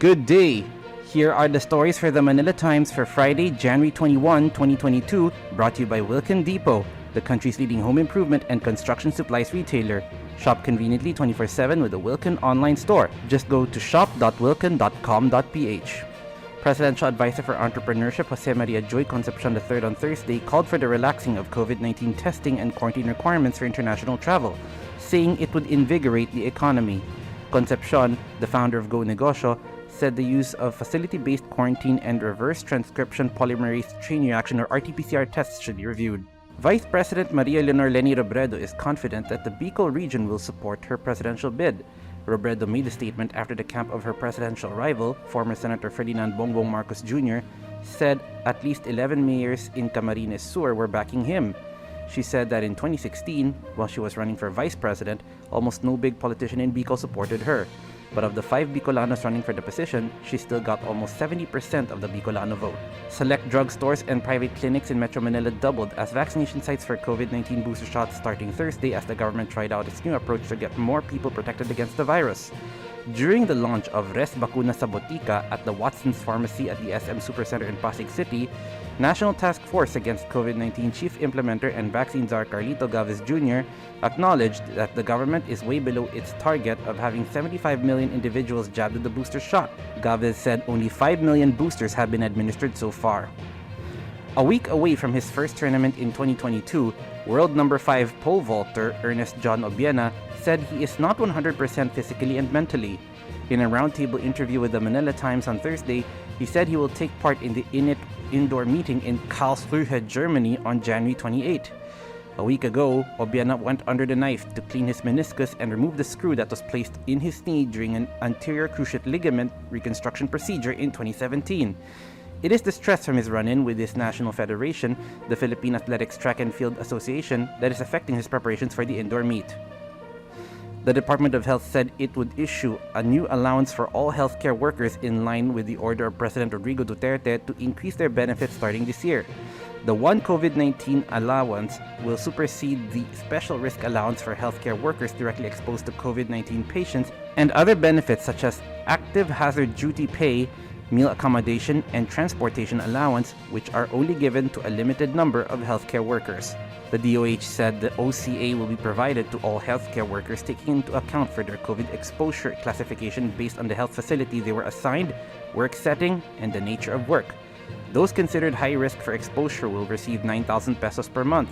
Good day! Here are the stories for the Manila Times for Friday, January 21, 2022, brought to you by Wilkin Depot, the country's leading home improvement and construction supplies retailer. Shop conveniently 24/7 with the Wilkin online store. Just go to shop.wilkin.com.ph. Presidential Advisor for Entrepreneurship Jose Maria Joy Concepcion III on Thursday called for the relaxing of COVID-19 testing and quarantine requirements for international travel, saying it would invigorate the economy. Concepcion, the founder of Go Negosyo, said the use of facility-based quarantine and reverse transcription polymerase chain reaction or RT-PCR tests should be reviewed. Vice President Maria Leonor Leni Robredo is confident that the Bicol region will support her presidential bid. Robredo made the statement after the camp of her presidential rival, former Senator Ferdinand Bongbong Marcos Jr., said at least 11 mayors in Camarines Sur were backing him. She said that in 2016, while she was running for vice president, almost no big politician in Bicol supported her. But of the 5 Bicolanos running for the position, she still got almost 70% of the Bicolano vote. Select drugstores and private clinics in Metro Manila doubled as vaccination sites for COVID-19 booster shots starting Thursday as the government tried out its new approach to get more people protected against the virus. During the launch of Res Bakuna sa Botica at the Watson's Pharmacy at the SM Supercenter in Pasig City, National Task Force Against COVID-19 Chief Implementer and Vaccine Czar Carlito Galvez Jr. acknowledged that the government is way below its target of having 75 million individuals jabbed with the booster shot. Galvez said only 5 million boosters have been administered so far. A week away from his first tournament in 2022, world number 5 pole vaulter Ernest John Obiena said he is not 100% physically and mentally. In a roundtable interview with the Manila Times on Thursday, he said he will take part in the INIT indoor meeting in Karlsruhe, Germany on January 28. A week ago, Obiena went under the knife to clean his meniscus and remove the screw that was placed in his knee during an anterior cruciate ligament reconstruction procedure in 2017. It is the stress from his run-in with this national federation, the Philippine Athletics Track and Field Association, that is affecting his preparations for the indoor meet. The Department of Health said it would issue a new allowance for all healthcare workers in line with the order of President Rodrigo Duterte to increase their benefits starting this year. The one COVID-19 allowance will supersede the special risk allowance for healthcare workers directly exposed to COVID-19 patients and other benefits such as active hazard duty pay, meal accommodation, and transportation allowance, which are only given to a limited number of healthcare workers. The DOH said the OCA will be provided to all healthcare workers taking into account for their COVID exposure classification based on the health facility they were assigned, work setting, and the nature of work. Those considered high risk for exposure will receive 9,000 pesos per month,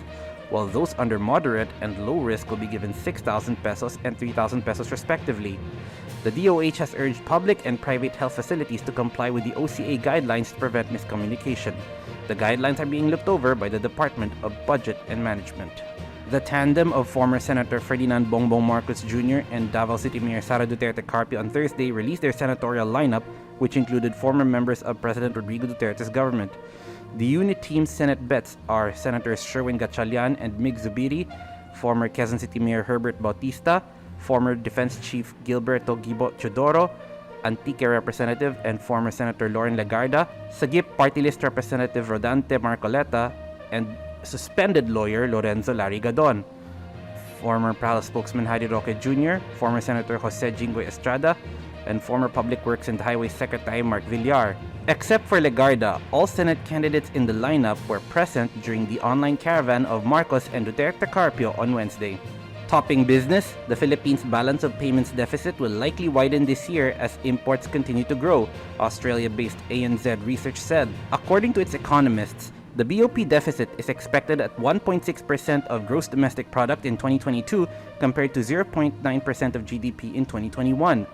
while those under moderate and low risk will be given 6,000 pesos and 3,000 pesos respectively. The DOH has urged public and private health facilities to comply with the OCA guidelines to prevent miscommunication. The guidelines are being looked over by the Department of Budget and Management. The tandem of former Senator Ferdinand Bongbong Marcos Jr. and Davao City Mayor Sara Duterte Carpio on Thursday released their senatorial lineup, which included former members of President Rodrigo Duterte's government. The unit team's Senate bets are Senators Sherwin Gatchalian and Mig Zubiri, former Quezon City Mayor Herbert Bautista, former Defense Chief Gilberto Gibo Chodoro, Antique Representative and former Senator Lauren Legarda, Sagip Party List Representative Rodante Marcoleta, and suspended lawyer Lorenzo Larigadon, former PRAL spokesman Harry Roque Jr., former Senator Jose Jinggoy Estrada, and former Public Works and Highways Secretary Mark Villar. Except for Legarda, all Senate candidates in the lineup were present during the online caravan of Marcos and Duterte Carpio on Wednesday. Topping business, the Philippines' balance of payments deficit will likely widen this year as imports continue to grow, Australia-based ANZ Research said. According to its economists, the BOP deficit is expected at 1.6% of gross domestic product in 2022 compared to 0.9% of GDP in 2021.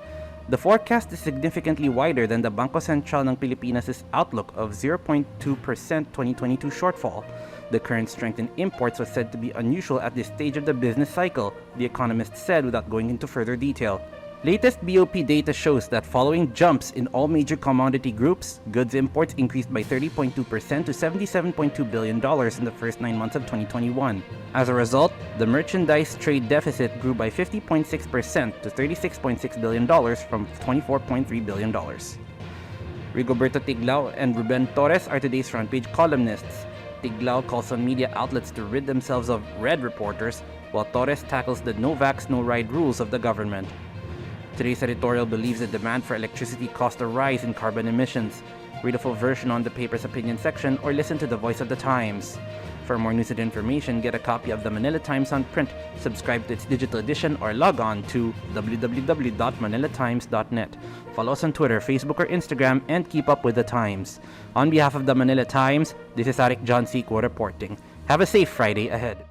The forecast is significantly wider than the Bangko Sentral ng Pilipinas' outlook of 0.2% 2022 shortfall. The current strength in imports was said to be unusual at this stage of the business cycle, the economist said without going into further detail. Latest BOP data shows that following jumps in all major commodity groups, goods imports increased by 30.2% to $77.2 billion in the first 9 months of 2021. As a result, the merchandise trade deficit grew by 50.6% to $36.6 billion from $24.3 billion. Rigoberto Tiglao and Ruben Torres are today's front page columnists. Tiglao calls on media outlets to rid themselves of red reporters, while Torres tackles the no vax, no ride rules of the government. Today's editorial believes the demand for electricity caused a rise in carbon emissions. Read a full version on the paper's opinion section or listen to the Voice of the Times. For more news and information, get a copy of the Manila Times on print, subscribe to its digital edition, or log on to www.manilatimes.net. Follow us on Twitter, Facebook, or Instagram, and keep up with the Times. On behalf of the Manila Times, this is Arik John Sequo reporting. Have a safe Friday ahead.